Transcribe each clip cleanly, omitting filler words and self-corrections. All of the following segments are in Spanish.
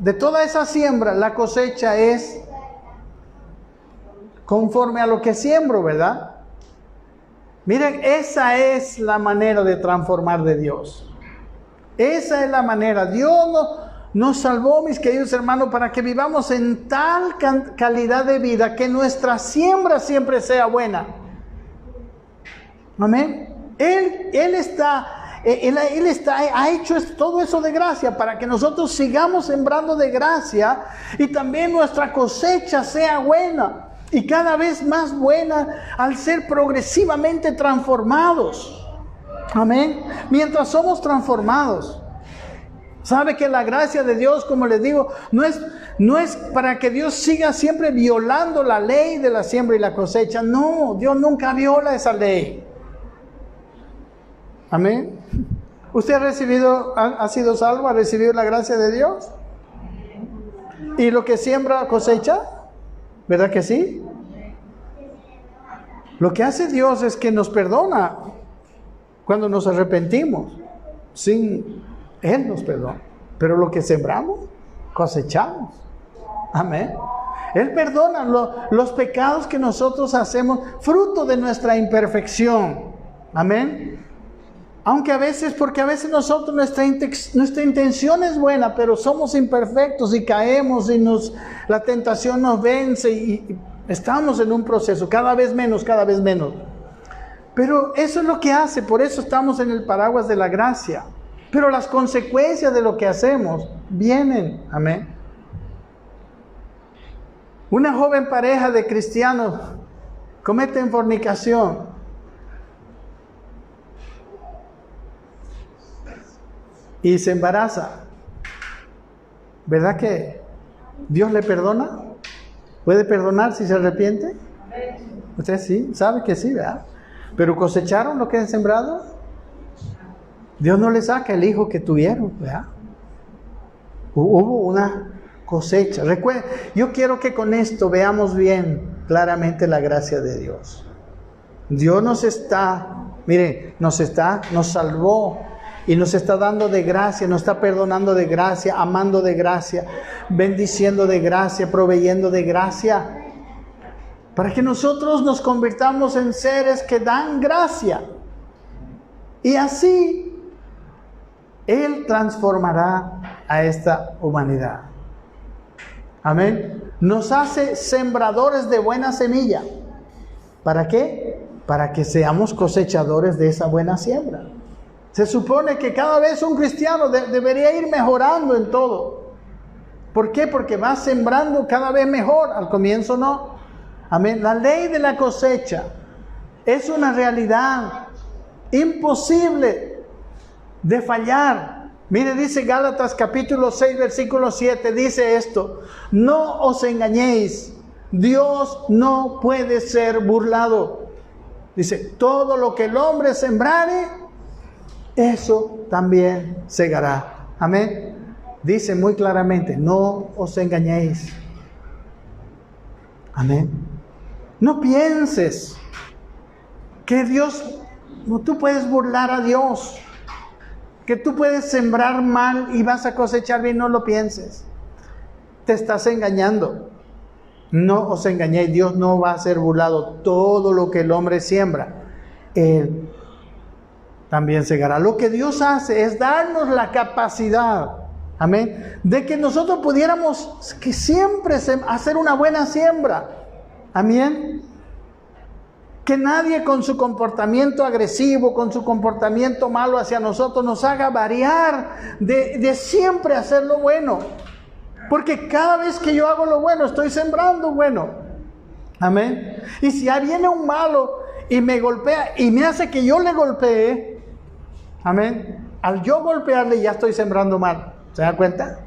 de toda esa siembra, la cosecha es conforme a lo que siembro, ¿verdad? Miren, esa es la manera de transformar de Dios. Esa es la manera. Dios nos salvó, mis queridos hermanos, para que vivamos en tal calidad de vida que nuestra siembra siempre sea buena. Amén. Él ha hecho todo eso de gracia para que nosotros sigamos sembrando de gracia y también nuestra cosecha sea buena y cada vez más buena al ser progresivamente transformados. Amén. Mientras somos transformados. Sabe que la gracia de Dios, como les digo, no es para que Dios siga siempre violando la ley de la siembra y la cosecha. No, Dios nunca viola esa ley. Amén. ¿Usted ha sido salvo, ha recibido la gracia de Dios? ¿Y lo que siembra cosecha? ¿Verdad que sí? Lo que hace Dios es que nos perdona cuando nos arrepentimos. Él nos perdona. Pero lo que sembramos, cosechamos. Amén. Él perdona los pecados que nosotros hacemos, fruto de nuestra imperfección. Amén. Porque a veces nosotros, nuestra intención es buena, pero somos imperfectos y caemos y la tentación nos vence y estamos en un proceso, cada vez menos. Pero eso es lo que hace, por eso estamos en el paraguas de la gracia. Pero las consecuencias de lo que hacemos vienen, amén. Una joven pareja de cristianos cometen fornicación. Y se embaraza. ¿Verdad que Dios le perdona? ¿Puede perdonar si se arrepiente? Usted sí, sabe que sí, ¿verdad? Pero cosecharon lo que han sembrado. Dios no le saca el hijo que tuvieron, ¿verdad? Hubo una cosecha. Recuerden, yo quiero que con esto veamos bien claramente la gracia de Dios. Dios nos salvó y nos está dando de gracia, nos está perdonando de gracia, amando de gracia, bendiciendo de gracia, proveyendo de gracia, para que nosotros nos convirtamos en seres que dan gracia. Y así Él transformará a esta humanidad. Amén. Nos hace sembradores de buena semilla. ¿Para qué? Para que seamos cosechadores de esa buena siembra. Se supone que cada vez un cristiano debería ir mejorando en todo. ¿Por qué? Porque va sembrando cada vez mejor. Al comienzo no. Amén. La ley de la cosecha es una realidad imposible de fallar. Mire, dice Gálatas capítulo 6, versículo 7, dice esto: no os engañéis, Dios no puede ser burlado. Dice, todo lo que el hombre sembrare, eso también segará. Amén. Dice muy claramente, no os engañéis. Amén. No pienses que tú puedes burlar a Dios, que tú puedes sembrar mal y vas a cosechar bien. No lo pienses. Te estás engañando. No os engañéis, Dios no va a ser burlado. Todo lo que el hombre siembra, Él también segará. Lo que Dios hace es darnos la capacidad, amén, de que nosotros pudiéramos que siempre hacer una buena siembra. Amén. Que nadie con su comportamiento agresivo, con su comportamiento malo hacia nosotros, nos haga variar de siempre hacer lo bueno. Porque cada vez que yo hago lo bueno, estoy sembrando bueno. Amén. Y si viene un malo y me golpea y me hace que yo le golpee, amén, al yo golpearle ya estoy sembrando mal. ¿Se da cuenta?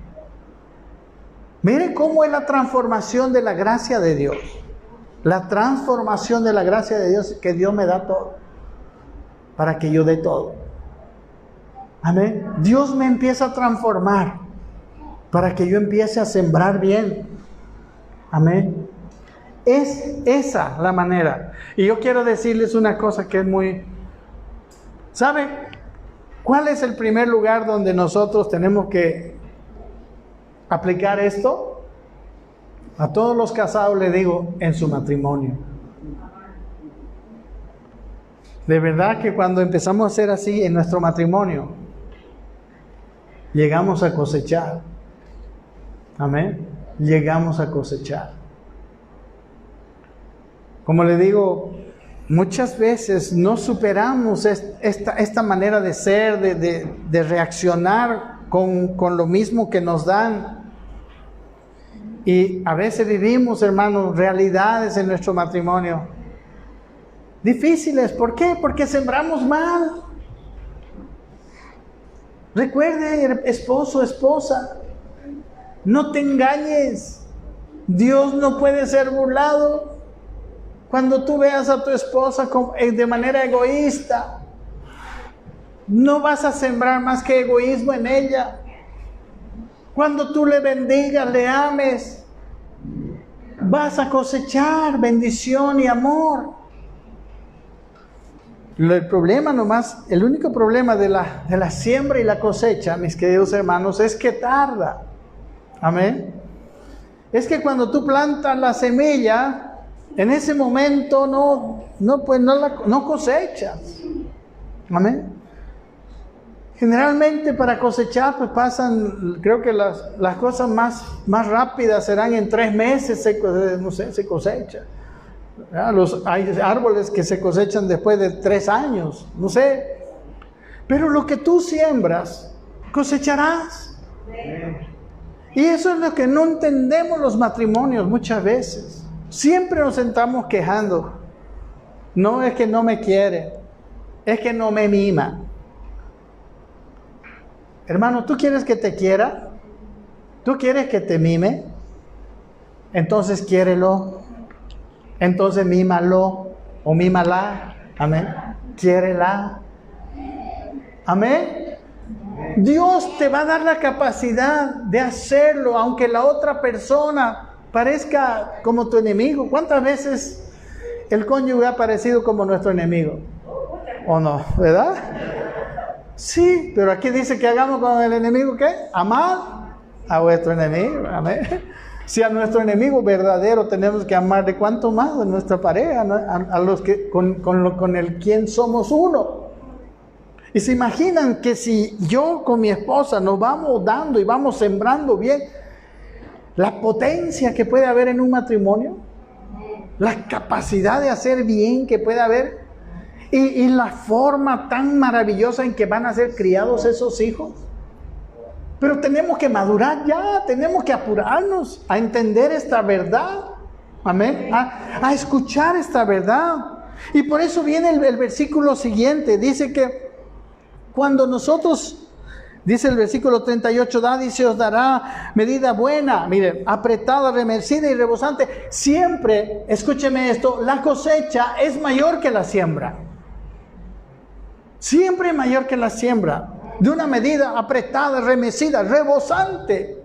Miren cómo es la transformación de la gracia de Dios. La transformación de la gracia de Dios, que Dios me da todo, para que yo dé todo. Amén. Dios me empieza a transformar, para que yo empiece a sembrar bien. Amén. Es esa la manera. Y yo quiero decirles una cosa que es muy... ¿Saben cuál es el primer lugar donde nosotros tenemos que aplicar esto? A todos los casados les digo, en su matrimonio. De verdad que cuando empezamos a hacer así en nuestro matrimonio, llegamos a cosechar. Amén. Llegamos a cosechar. Como le digo, muchas veces no superamos esta manera de ser, de reaccionar con lo mismo que nos dan. Y a veces vivimos, hermanos, realidades en nuestro matrimonio difíciles. ¿Por qué? Porque sembramos mal. Recuerde, esposo, esposa, no te engañes. Dios no puede ser burlado. Cuando tú veas a tu esposa de manera egoísta, no vas a sembrar más que egoísmo en ella. Cuando tú le bendigas, le ames, vas a cosechar bendición y amor. El único problema de la siembra y la cosecha, mis queridos hermanos, es que tarda. Amén. Es que cuando tú plantas la semilla, en ese momento no cosechas. Amén. Generalmente para cosechar pues pasan, creo que las cosas más rápidas serán en 3 meses, se cosecha. Hay árboles que se cosechan después de 3 años, no sé. Pero lo que tú siembras, cosecharás. Y eso es lo que no entendemos los matrimonios muchas veces. Siempre nos sentamos quejando. No es que no me quiere, es que no me mima. Hermano, ¿tú quieres que te quiera? ¿Tú quieres que te mime? Entonces quiérelo. Entonces mímalo o mímala. Amén. Quiérela. Amén. Dios te va a dar la capacidad de hacerlo, aunque la otra persona parezca como tu enemigo. ¿Cuántas veces el cónyuge ha parecido como nuestro enemigo? ¿O no? ¿Verdad? Sí, pero aquí dice que hagamos con el enemigo, ¿qué? Amad a vuestro enemigo. Amén. Si a nuestro enemigo verdadero tenemos que amar, ¿de cuánto más a nuestra pareja, ¿no? A los que con el quien somos uno? Y se imaginan que si yo con mi esposa nos vamos dando y vamos sembrando bien, la potencia que puede haber en un matrimonio, la capacidad de hacer bien que puede haber, y la forma tan maravillosa en que van a ser criados esos hijos. Pero tenemos que madurar ya, tenemos que apurarnos a entender esta verdad. Amén. A escuchar esta verdad. Y por eso viene el versículo siguiente. Dice que cuando nosotros, dice el versículo 38, dad y se os dará medida buena, mire, apretada, remecida y rebosante. Siempre, escúcheme esto, la cosecha es mayor que la siembra. Siempre mayor que la siembra. De una medida apretada, remecida, rebosante.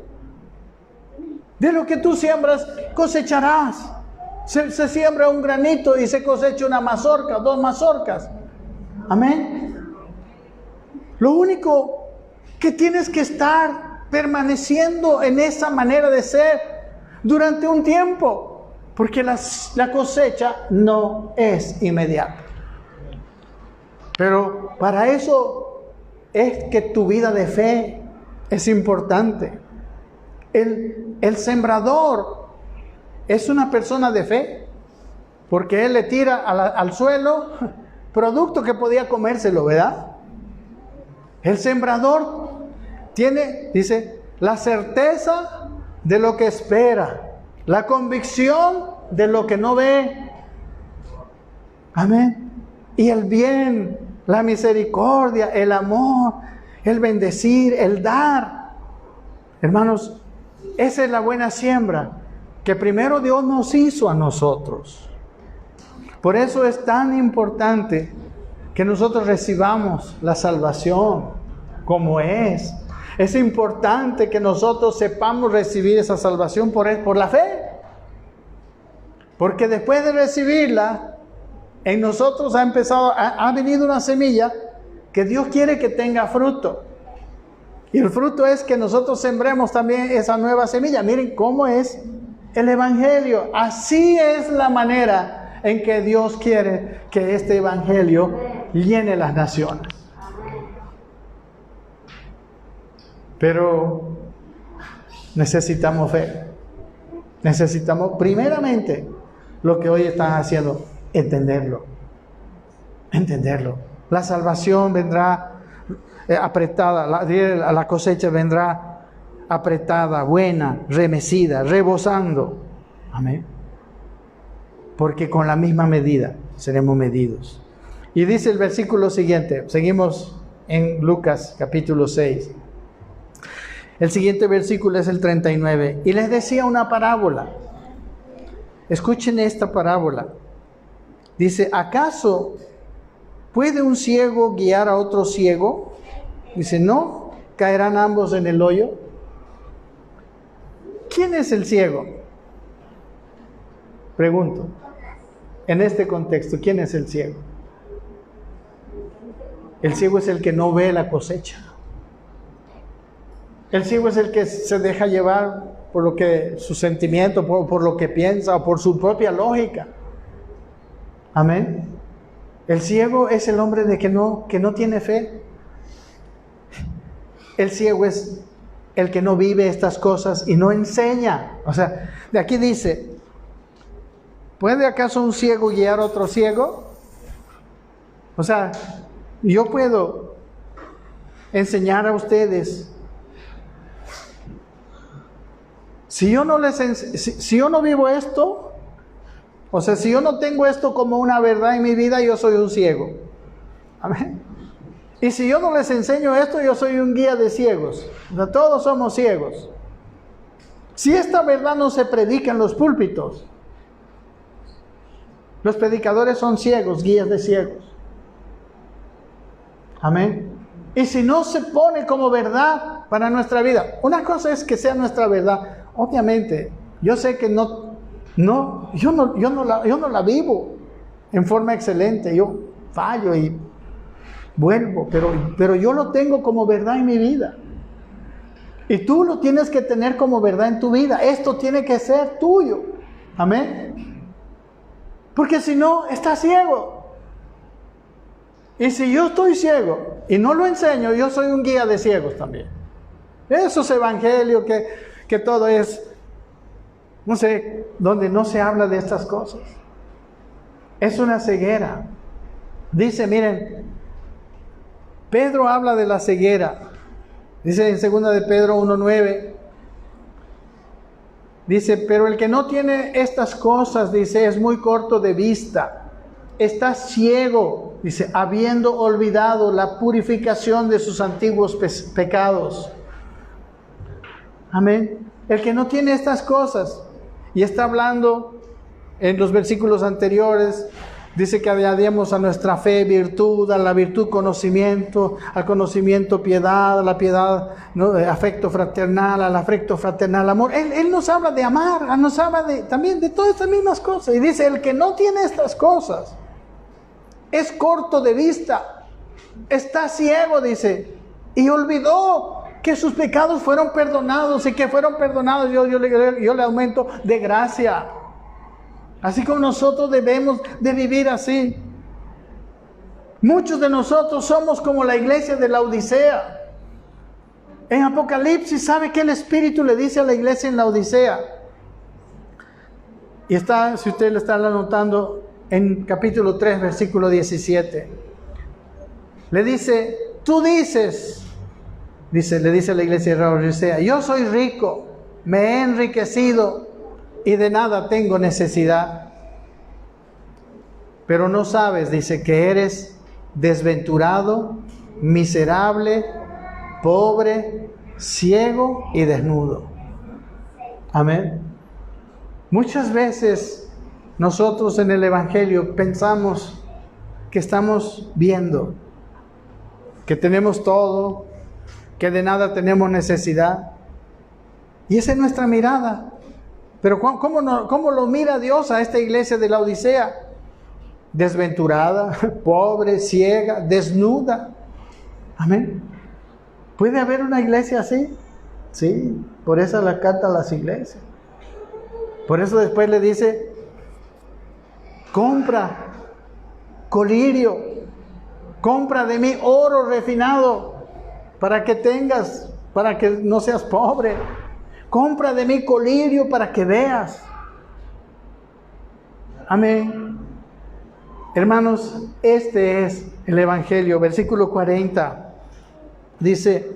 De lo que tú siembras, cosecharás. Se siembra un granito y se cosecha una mazorca, 2 mazorcas. Amén. Lo único que tienes que estar permaneciendo en esa manera de ser durante un tiempo. Porque la cosecha no es inmediata. Pero para eso es que tu vida de fe es importante. El sembrador es una persona de fe, porque él le tira al suelo producto que podía comérselo, ¿verdad? El sembrador tiene, dice, la certeza de lo que espera, la convicción de lo que no ve. Amén. Y el bien, la misericordia, el amor, el bendecir, el dar. Hermanos, esa es la buena siembra que primero Dios nos hizo a nosotros. Por eso es tan importante que nosotros recibamos la salvación como es. Es importante que nosotros sepamos recibir esa salvación por la fe. Porque después de recibirla, en nosotros ha venido una semilla que Dios quiere que tenga fruto. Y el fruto es que nosotros sembremos también esa nueva semilla. Miren cómo es el Evangelio. Así es la manera en que Dios quiere que este Evangelio llene las naciones. Pero necesitamos fe. Necesitamos primeramente lo que hoy están haciendo, entenderlo. La salvación vendrá apretada, la cosecha vendrá apretada, buena, remecida, rebosando. Amén. Porque con la misma medida seremos medidos. Y dice el versículo siguiente, seguimos en Lucas capítulo 6. El siguiente versículo es el 39. Y les decía una parábola. Escuchen esta parábola. Dice, ¿acaso puede un ciego guiar a otro ciego? Dice, ¿no caerán ambos en el hoyo? ¿Quién es el ciego? Pregunto. En este contexto, ¿quién es el ciego? El ciego es el que no ve la cosecha. El ciego es el que se deja llevar por lo que su sentimiento, por lo que piensa o por su propia lógica. Amén. El ciego es el hombre que no tiene fe. El ciego es el que no vive estas cosas y no enseña. O sea, de aquí dice, ¿puede acaso un ciego guiar a otro ciego? O sea, yo puedo enseñar a ustedes. Si yo no vivo esto, o sea, si yo no tengo esto como una verdad en mi vida, yo soy un ciego. Amén. Y si yo no les enseño esto, yo soy un guía de ciegos. O sea, todos somos ciegos. Si esta verdad no se predica en los púlpitos, los predicadores son ciegos, guías de ciegos. Amén. Y si no se pone como verdad para nuestra vida, una cosa es que sea nuestra verdad. Obviamente, yo sé que yo no la vivo en forma excelente. Yo fallo y vuelvo, pero yo lo tengo como verdad en mi vida. Y tú lo tienes que tener como verdad en tu vida. Esto tiene que ser tuyo. Amén. Porque si no, estás ciego. Y si yo estoy ciego y no lo enseño, yo soy un guía de ciegos también. Eso es evangelio que todo es, no sé, donde no se habla de estas cosas. Es una ceguera. Dice, miren, Pedro habla de la ceguera. Dice en 2 de Pedro 1:9. Dice, pero el que no tiene estas cosas, dice, es muy corto de vista. Está ciego, dice, habiendo olvidado la purificación de sus antiguos pecados. Amén. El que no tiene estas cosas, y está hablando en los versículos anteriores, dice que añadimos a nuestra fe virtud, a la virtud conocimiento, al conocimiento piedad, a la piedad afecto fraternal, al afecto fraternal amor. Él nos habla de amar, nos habla también de todas estas mismas cosas. Y dice, el que no tiene estas cosas es corto de vista, está ciego, dice, y olvidó que sus pecados fueron perdonados, y que fueron perdonados, yo le aumento de gracia. Así como nosotros debemos de vivir así. Muchos de nosotros somos como la iglesia de la Odisea. En Apocalipsis, ¿sabe qué el Espíritu le dice a la iglesia en la Odisea? Y está, si usted lo está anotando, en capítulo 3, versículo 17. Le dice, tú dices, le dice a la iglesia de la Odisea, yo soy rico, me he enriquecido y de nada tengo necesidad. Pero no sabes, dice, que eres desventurado, miserable, pobre, ciego y desnudo. Amén. Muchas veces nosotros en el Evangelio pensamos que estamos viendo, que tenemos todo, que de nada tenemos necesidad. Y esa es nuestra mirada. Pero ¿cómo lo mira Dios a esta iglesia de la Odisea? Desventurada, pobre, ciega, desnuda. Amén. ¿Puede haber una iglesia así? Sí, por eso la canta a las iglesias. Por eso después le dice, compra colirio, compra de mí oro refinado para que tengas, para que no seas pobre. Compra de mí colirio para que veas. Amén. Hermanos, este es el Evangelio. Versículo 40 dice,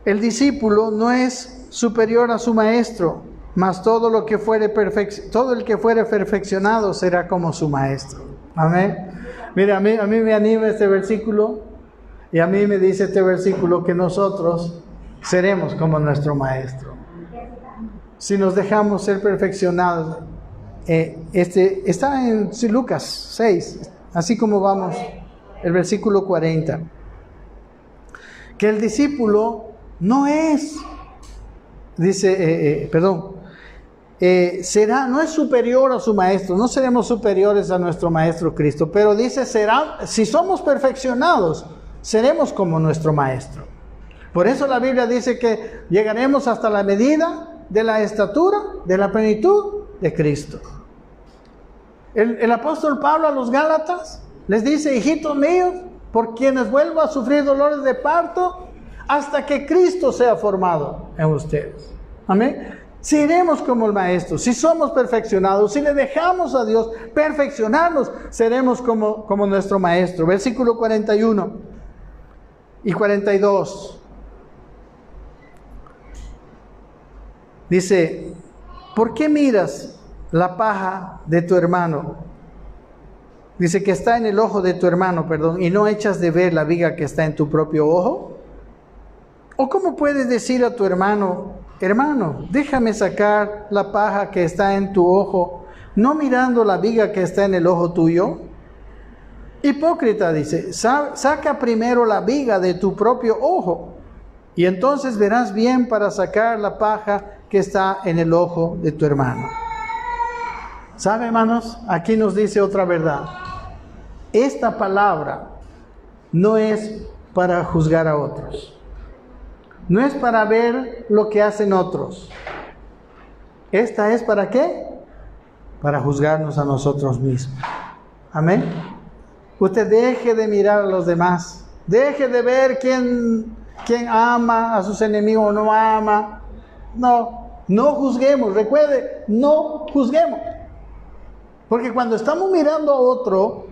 el discípulo no es superior a su maestro, mas todo el que fuere perfeccionado será como su maestro. Amén. Mira, a mí me anima este versículo, y a mí me dice este versículo que nosotros seremos como nuestro maestro. Si nos dejamos ser perfeccionados. Está en Lucas 6, así como vamos, el versículo 40. Que el discípulo no es, dice, no es superior a su maestro, no seremos superiores a nuestro maestro Cristo, pero dice, si somos perfeccionados, seremos como nuestro maestro. Por eso la Biblia dice que llegaremos hasta la medida de la estatura, de la plenitud de Cristo. El apóstol Pablo a los Gálatas les dice, hijitos míos, por quienes vuelvo a sufrir dolores de parto, hasta que Cristo sea formado en ustedes. Amén. Si iremos como el maestro, si somos perfeccionados, si le dejamos a Dios perfeccionarnos, seremos como nuestro maestro. Versículo 41 y 42. Dice, ¿por qué miras la paja de tu hermano? Dice que está en el ojo de tu hermano, y no echas de ver la viga que está en tu propio ojo. ¿O cómo puedes decir a tu hermano, hermano, déjame sacar la paja que está en tu ojo, no mirando la viga que está en el ojo tuyo? Hipócrita, dice, saca primero la viga de tu propio ojo, y entonces verás bien para sacar la paja que está en el ojo de tu hermano. ¿Sabe, hermanos? Aquí nos dice otra verdad. Esta palabra no es para juzgar a otros. No es para ver lo que hacen otros. Esta es ¿para qué? Para juzgarnos a nosotros mismos. Amén. Usted deje de mirar a los demás. Deje de ver quién ama a sus enemigos o no ama. No juzguemos. Recuerde, no juzguemos. Porque cuando estamos mirando a otro,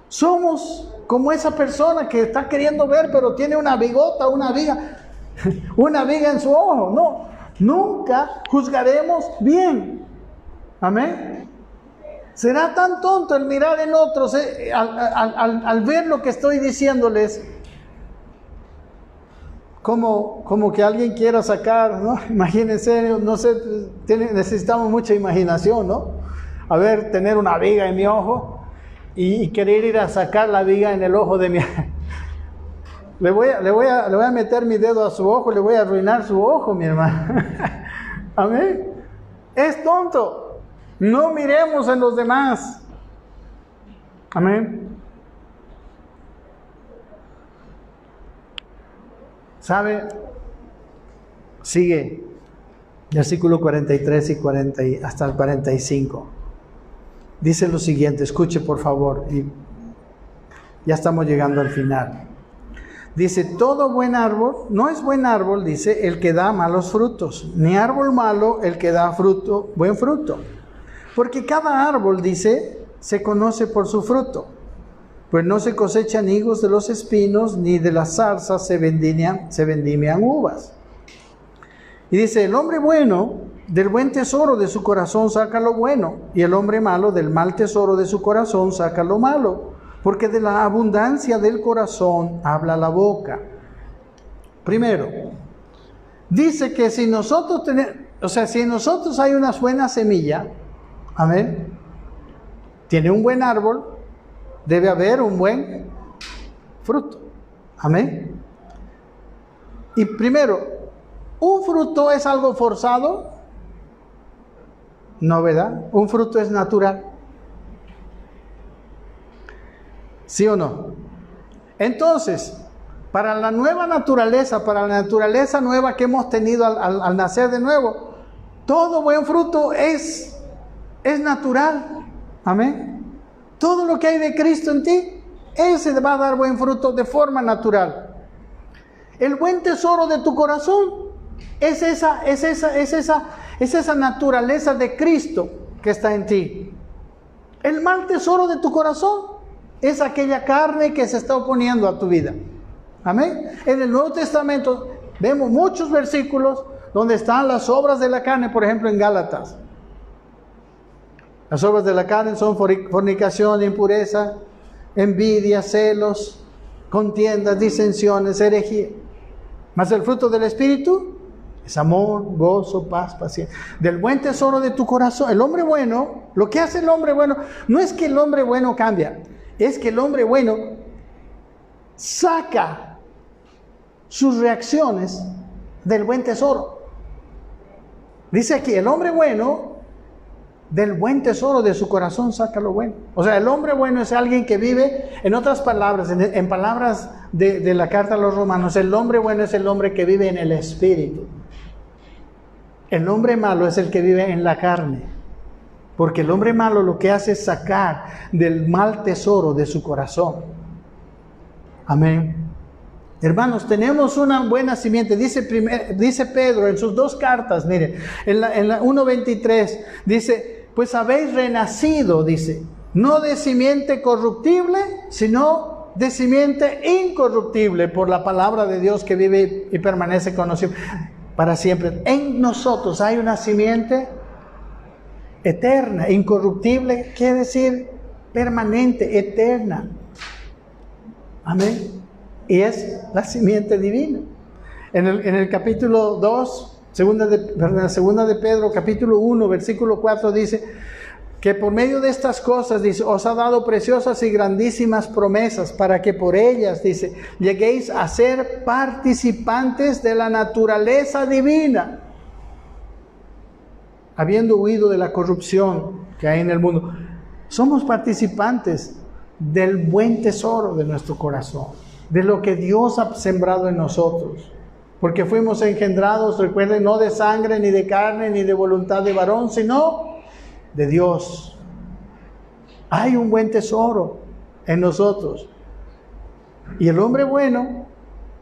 somos como esa persona que está queriendo ver, pero tiene una bigota, una viga en su ojo. No, nunca juzgaremos bien. Amén. Será tan tonto el mirar en otros, al ver lo que estoy diciéndoles, como que alguien quiera sacar, ¿no? Imagínense, no sé, necesitamos mucha imaginación, ¿no? A ver, tener una viga en mi ojo y querer ir a sacar la viga en el ojo de mi... Le voy a meter mi dedo a su ojo, le voy a arruinar su ojo, mi hermano. Amén. Es tonto. No miremos en los demás. Amén. ¿Sabe? Sigue. Versículo 43 y 40 hasta el 45. Dice lo siguiente, escuche por favor, y ya estamos llegando al final. Dice, todo buen árbol, no es buen árbol, dice, el que da malos frutos, ni árbol malo el que da buen fruto. Porque cada árbol, dice, se conoce por su fruto. Pues no se cosechan higos de los espinos, ni de las zarzas se vendimian uvas. Y dice, el hombre bueno del buen tesoro de su corazón saca lo bueno, y el hombre malo del mal tesoro de su corazón saca lo malo, porque de la abundancia del corazón habla la boca. Primero, dice que si nosotros si en nosotros hay una buena semilla, amén, tiene un buen árbol, debe haber un buen fruto, amén. Y primero, ¿un fruto es algo forzado? No, ¿verdad? Un fruto es natural. ¿Sí o no? Entonces, para la nueva naturaleza, para la naturaleza nueva que hemos tenido al nacer de nuevo, todo buen fruto es natural. Amén. Todo lo que hay de Cristo en ti, ese va a dar buen fruto de forma natural. El buen tesoro de tu corazón es esa naturaleza de Cristo que está en ti. El mal tesoro de tu corazón es aquella carne que se está oponiendo a tu vida. Amén. En el Nuevo Testamento vemos muchos versículos donde están las obras de la carne, por ejemplo en Gálatas. Las obras de la carne son fornicación, impureza, envidia, celos, contiendas, disensiones, herejía. Mas el fruto del Espíritu es amor, gozo, paz, paciencia. Del buen tesoro de tu corazón. El hombre bueno, lo que hace el hombre bueno, no es que el hombre bueno cambia, es que el hombre bueno saca sus reacciones del buen tesoro. Dice aquí, el hombre bueno, del buen tesoro de su corazón saca lo bueno. O sea, el hombre bueno es alguien que vive, en otras palabras, en palabras de la carta a los romanos, el hombre bueno es el hombre que vive en el Espíritu. El hombre malo es el que vive en la carne. Porque el hombre malo lo que hace es sacar del mal tesoro de su corazón. Amén. Hermanos, tenemos una buena simiente. Dice Pedro en sus dos cartas, miren, en la 1:23, dice, pues habéis renacido, dice, no de simiente corruptible, sino de simiente incorruptible, por la palabra de Dios que vive y permanece con nosotros para siempre. En nosotros hay una simiente eterna, incorruptible, quiere decir permanente, eterna. Amén. Y es la simiente divina. En el capítulo 2, segunda de Pedro, capítulo 1, versículo 4, dice que por medio de estas cosas, dice, os ha dado preciosas y grandísimas promesas para que por ellas, dice, lleguéis a ser participantes de la naturaleza divina, habiendo huido de la corrupción que hay en el mundo. Somos participantes del buen tesoro de nuestro corazón, de lo que Dios ha sembrado en nosotros, porque fuimos engendrados, recuerden, no de sangre, ni de carne, ni de voluntad de varón, sino de Dios. Hay un buen tesoro en nosotros, y el hombre bueno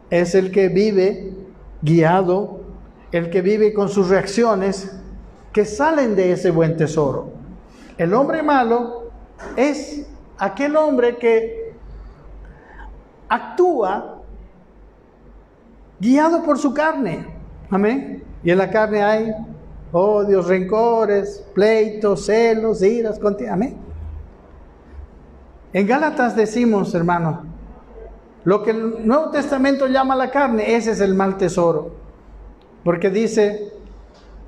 es el que vive guiado, el que vive con sus reacciones que salen de ese buen tesoro. El hombre malo es aquel hombre que actúa guiado por su carne. Amén. Y en la carne hay odios, rencores, pleitos, celos, iras, amén. En Gálatas decimos, hermano, lo que el Nuevo Testamento llama la carne, ese es el mal tesoro. Porque dice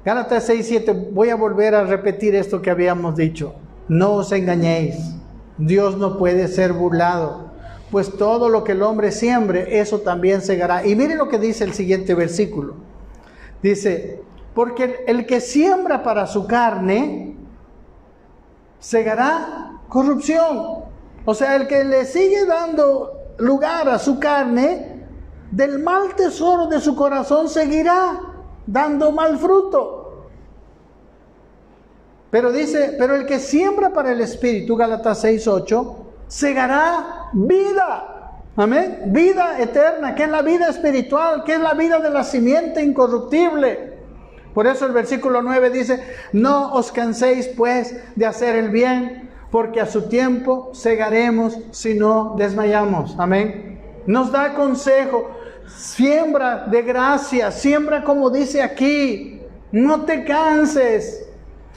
Gálatas 6:7, voy a volver a repetir esto que habíamos dicho. No os engañéis, Dios no puede ser burlado, pues todo lo que el hombre siembre, eso también segará. Y miren lo que dice el siguiente versículo. Dice, porque el que siembra para su carne, segará corrupción. O sea, el que le sigue dando lugar a su carne, del mal tesoro de su corazón seguirá dando mal fruto. Pero dice, pero el que siembra para el Espíritu, Gálatas 6:8, segará vida. Amén. Vida eterna, que es la vida espiritual, que es la vida de la simiente incorruptible. Por eso el versículo 9 dice, no os canséis pues de hacer el bien, porque a su tiempo segaremos si no desmayamos. Amén. Nos da consejo. Siembra de gracia, siembra como dice aquí, no te canses,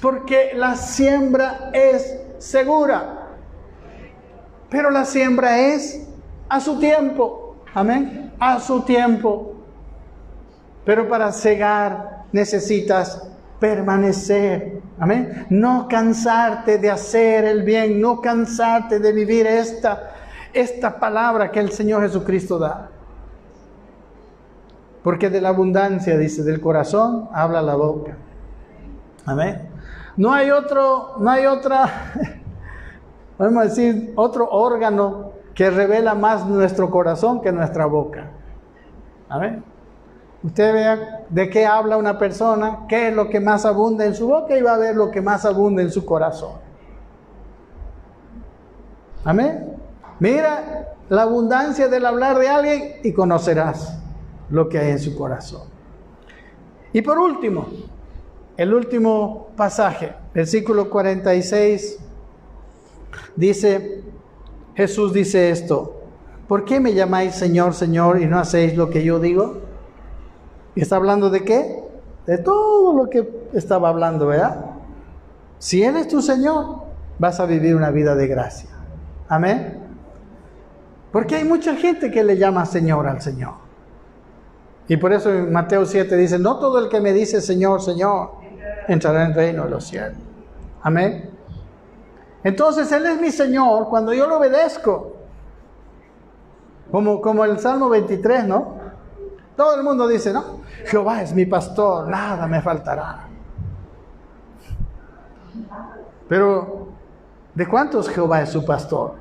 porque la siembra es segura, pero la siembra es a su tiempo, amén, a su tiempo. Pero para segar necesitas permanecer, amén, no cansarte de hacer el bien, no cansarte de vivir esta palabra que el Señor Jesucristo da. Porque de la abundancia, dice, del corazón habla la boca. Amén. No hay otra, podemos decir, otro órgano que revela más nuestro corazón que nuestra boca. Amén. Usted vea de qué habla una persona, qué es lo que más abunda en su boca y va a ver lo que más abunda en su corazón. Amén. Mira la abundancia del hablar de alguien y conocerás lo que hay en su corazón. Y por último, el último pasaje, versículo 46, dice, Jesús dice esto: ¿por qué me llamáis Señor, Señor, y no hacéis lo que yo digo? ¿Y está hablando de qué? De todo lo que estaba hablando, ¿verdad? Si Él es tu Señor, vas a vivir una vida de gracia. Amén. Porque hay mucha gente que le llama Señor al Señor. Y por eso en Mateo 7 dice, no todo el que me dice Señor, Señor, entrará en el reino de los cielos. Amén. Entonces Él es mi Señor cuando yo lo obedezco. Como el Salmo 23, ¿no? Todo el mundo dice, ¿no? Jehová es mi pastor, nada me faltará. Pero, ¿de cuántos Jehová es su pastor?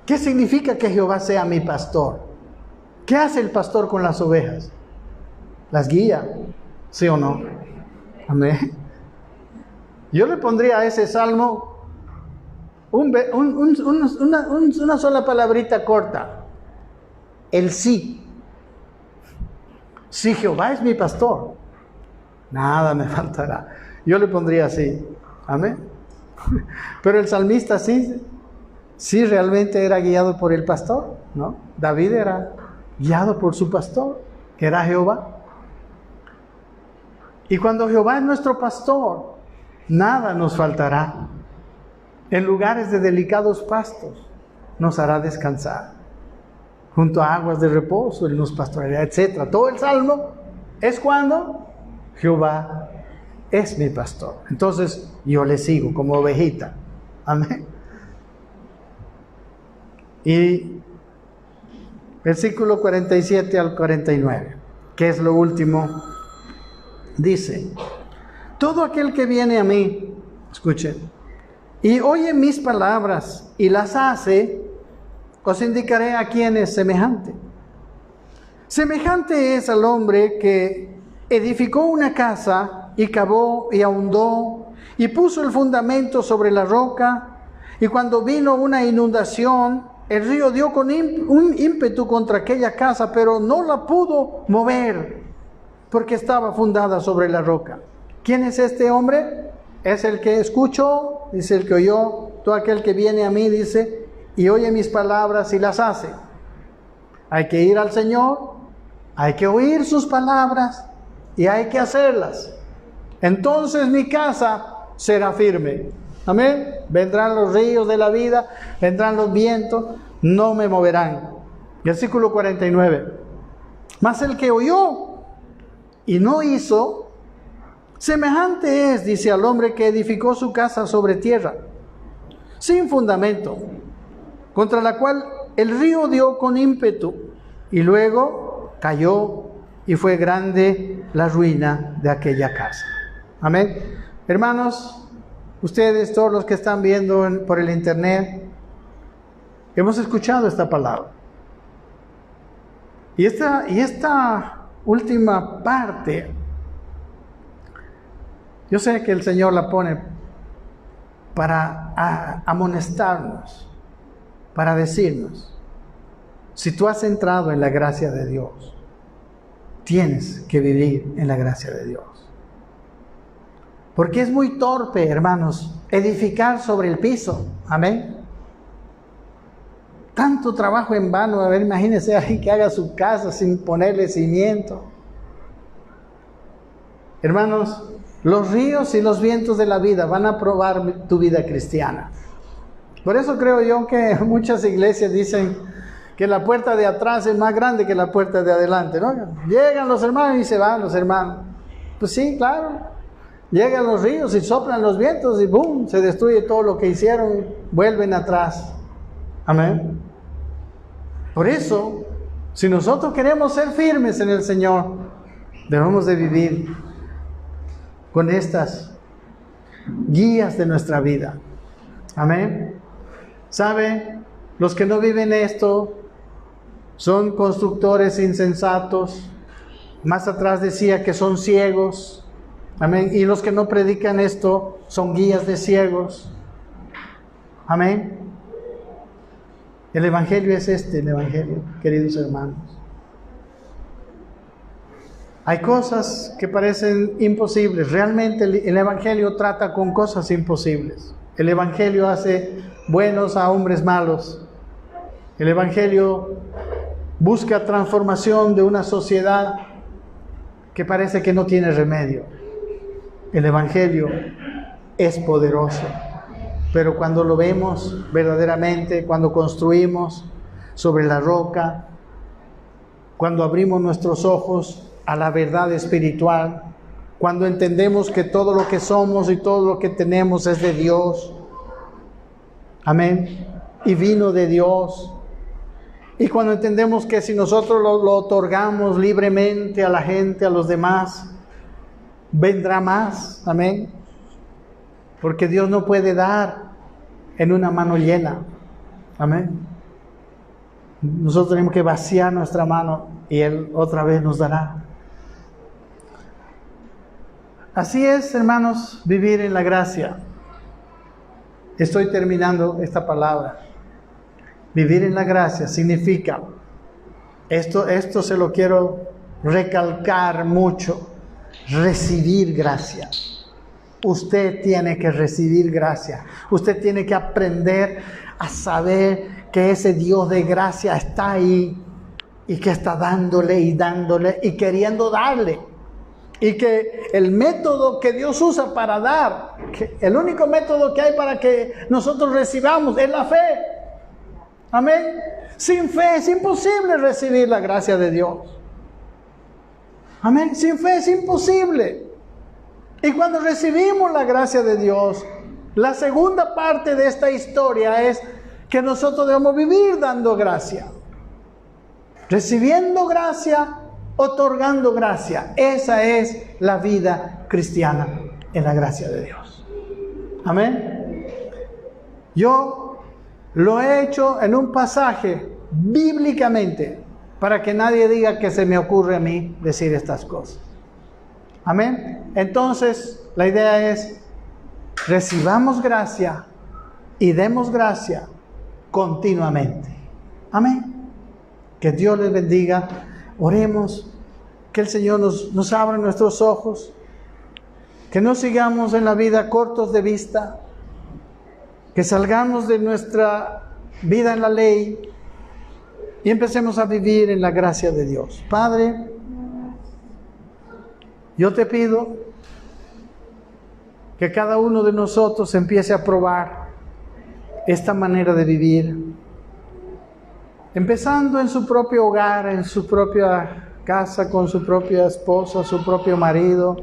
¿Qué significa que Jehová sea mi pastor? ¿Qué hace el pastor con las ovejas? ¿Las guía? ¿Sí o no? Amén. Yo le pondría a ese salmo una sola palabrita corta. El sí. Si Jehová es mi pastor, nada me faltará. Yo le pondría así. Amén. Pero el salmista sí realmente era guiado por el pastor, ¿no? David era guiado por su pastor, que era Jehová. Y cuando Jehová es nuestro pastor, nada nos faltará. En lugares de delicados pastos nos hará descansar. Junto a aguas de reposo, Él nos pastoreará, etc. Todo el salmo es cuando Jehová es mi pastor. Entonces yo le sigo como ovejita. Amén. Y versículo 47 al 49, que es lo último, dice: todo aquel que viene a mí, escuchen, y oye mis palabras y las hace, os indicaré a quién es semejante. Semejante es al hombre que edificó una casa y cavó y ahondó y puso el fundamento sobre la roca, y cuando vino una inundación, el río dio con un ímpetu contra aquella casa, pero no la pudo mover porque estaba fundada sobre la roca. ¿Quién es este hombre? Es el que escuchó, dice el que oyó, todo aquel que viene a mí, dice, y oye mis palabras y las hace. Hay que ir al Señor, hay que oír sus palabras y hay que hacerlas. Entonces mi casa será firme. Amén. Vendrán los ríos de la vida, vendrán los vientos, no me moverán. Versículo 49. Mas el que oyó y no hizo, semejante es, dice, al hombre que edificó su casa sobre tierra, sin fundamento, contra la cual el río dio con ímpetu, y luego cayó, y fue grande la ruina de aquella casa. Amén. Hermanos, ustedes, todos los que están viendo por el internet, hemos escuchado esta palabra. Y esta última parte, yo sé que el Señor la pone para amonestarnos, para decirnos, si tú has entrado en la gracia de Dios, tienes que vivir en la gracia de Dios. Porque es muy torpe, hermanos, edificar sobre el piso. Amén. Tanto trabajo en vano. A ver, imagínense a alguien que haga su casa sin ponerle cimiento. Hermanos, los ríos y los vientos de la vida van a probar tu vida cristiana. Por eso creo yo que muchas iglesias dicen que la puerta de atrás es más grande que la puerta de adelante, ¿no? Llegan los hermanos y se van los hermanos. Pues sí, claro. Llegan los ríos y soplan los vientos y ¡boom! Se destruye todo lo que hicieron, vuelven atrás. Amén. Por eso, si nosotros queremos ser firmes en el Señor, debemos de vivir con estas guías de nuestra vida. Amén. ¿Sabe? Los que no viven esto, son constructores insensatos. Más atrás decía que son ciegos. Amén. Y los que no predican esto son guías de ciegos. Amén. El Evangelio es el Evangelio, queridos hermanos. Hay cosas que parecen imposibles. Realmente el Evangelio trata con cosas imposibles. El Evangelio hace buenos a hombres malos. El Evangelio busca transformación de una sociedad que parece que no tiene remedio. El Evangelio es poderoso, pero cuando lo vemos verdaderamente, cuando construimos sobre la roca, cuando abrimos nuestros ojos a la verdad espiritual, cuando entendemos que todo lo que somos y todo lo que tenemos es de Dios, amén, y vino de Dios, y cuando entendemos que si nosotros lo otorgamos libremente a la gente, a los demás, vendrá más, amén, porque Dios no puede dar en una mano llena, amén. Nosotros tenemos que vaciar nuestra mano y Él otra vez nos dará. Así es, hermanos, vivir en la gracia. Estoy terminando esta palabra. Vivir en la gracia significa, esto se lo quiero recalcar mucho, recibir gracia. Usted tiene que recibir gracia. Usted tiene que aprender a saber que ese Dios de gracia está ahí y que está dándole y queriendo darle. Y que el método que Dios usa para dar, el único método que hay para que nosotros recibamos es la fe. Amén. Sin fe es imposible recibir la gracia de Dios. Amén. Sin fe es imposible. Y cuando recibimos la gracia de Dios, la segunda parte de esta historia es que nosotros debemos vivir dando gracia. Recibiendo gracia, otorgando gracia. Esa es la vida cristiana en la gracia de Dios. Amén. Yo lo he hecho en un pasaje bíblicamente para que nadie diga que se me ocurre a mí decir estas cosas. Amén. Entonces, la idea es recibamos gracia y demos gracia continuamente. Amén. Que Dios les bendiga. Oremos, que el Señor nos abra nuestros ojos, que no sigamos en la vida cortos de vista, que salgamos de nuestra vida en la ley y empecemos a vivir en la gracia de Dios. Padre, yo te pido que cada uno de nosotros empiece a probar esta manera de vivir, empezando en su propio hogar, en su propia casa, con su propia esposa, su propio marido.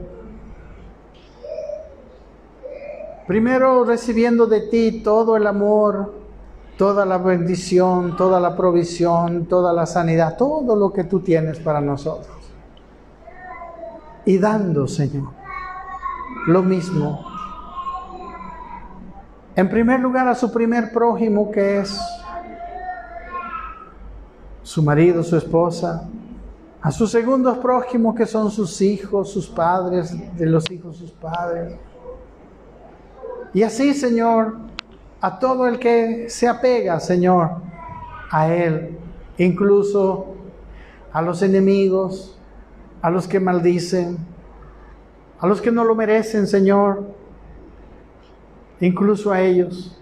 Primero recibiendo de ti todo el amor, toda la bendición, toda la provisión, toda la sanidad, todo lo que tú tienes para nosotros. Y dando, Señor, lo mismo. En primer lugar a su primer prójimo, que es su marido, su esposa. A sus segundos prójimos, que son sus hijos, sus padres, de los hijos sus padres. Y así, Señor, a todo el que se apega, Señor, a Él, incluso a los enemigos, a los que maldicen, a los que no lo merecen, Señor, incluso a ellos.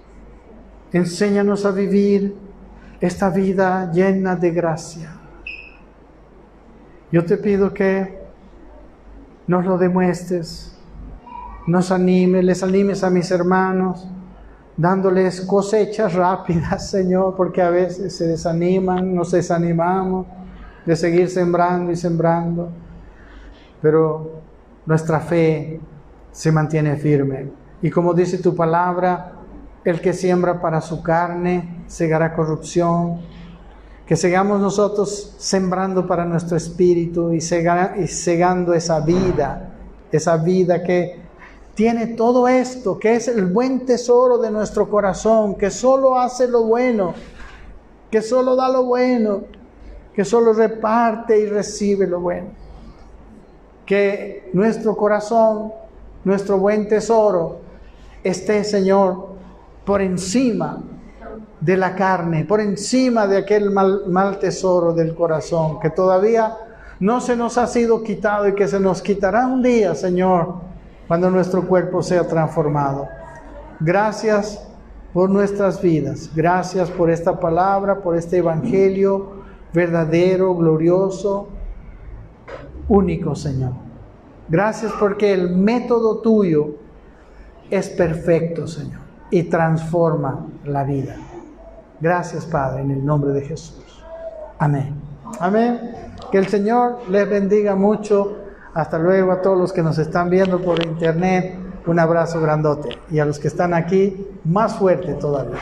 Enséñanos a vivir esta vida llena de gracia. Yo te pido que nos lo demuestres, nos animes, les animes a mis hermanos, dándoles cosechas rápidas, Señor, porque a veces se desaniman, nos desanimamos de seguir sembrando y sembrando, pero nuestra fe se mantiene firme. Y como dice tu palabra, el que siembra para su carne segará corrupción. Que sigamos nosotros sembrando para nuestro espíritu y segando esa vida que tiene todo esto, que es el buen tesoro de nuestro corazón, que solo hace lo bueno, que solo da lo bueno, que solo reparte y recibe lo bueno. Que nuestro corazón, nuestro buen tesoro, esté, Señor, por encima de la carne, por encima de aquel mal tesoro del corazón, que todavía no se nos ha sido quitado y que se nos quitará un día, Señor, cuando nuestro cuerpo sea transformado. Gracias por nuestras vidas. Gracias por esta palabra, por este evangelio verdadero, glorioso, único, Señor. Gracias porque el método tuyo es perfecto, Señor, y transforma la vida. Gracias, Padre, en el nombre de Jesús. Amén. Amén. Que el Señor les bendiga mucho. Hasta luego a todos los que nos están viendo por internet. Un abrazo grandote. Y a los que están aquí, más fuerte todavía.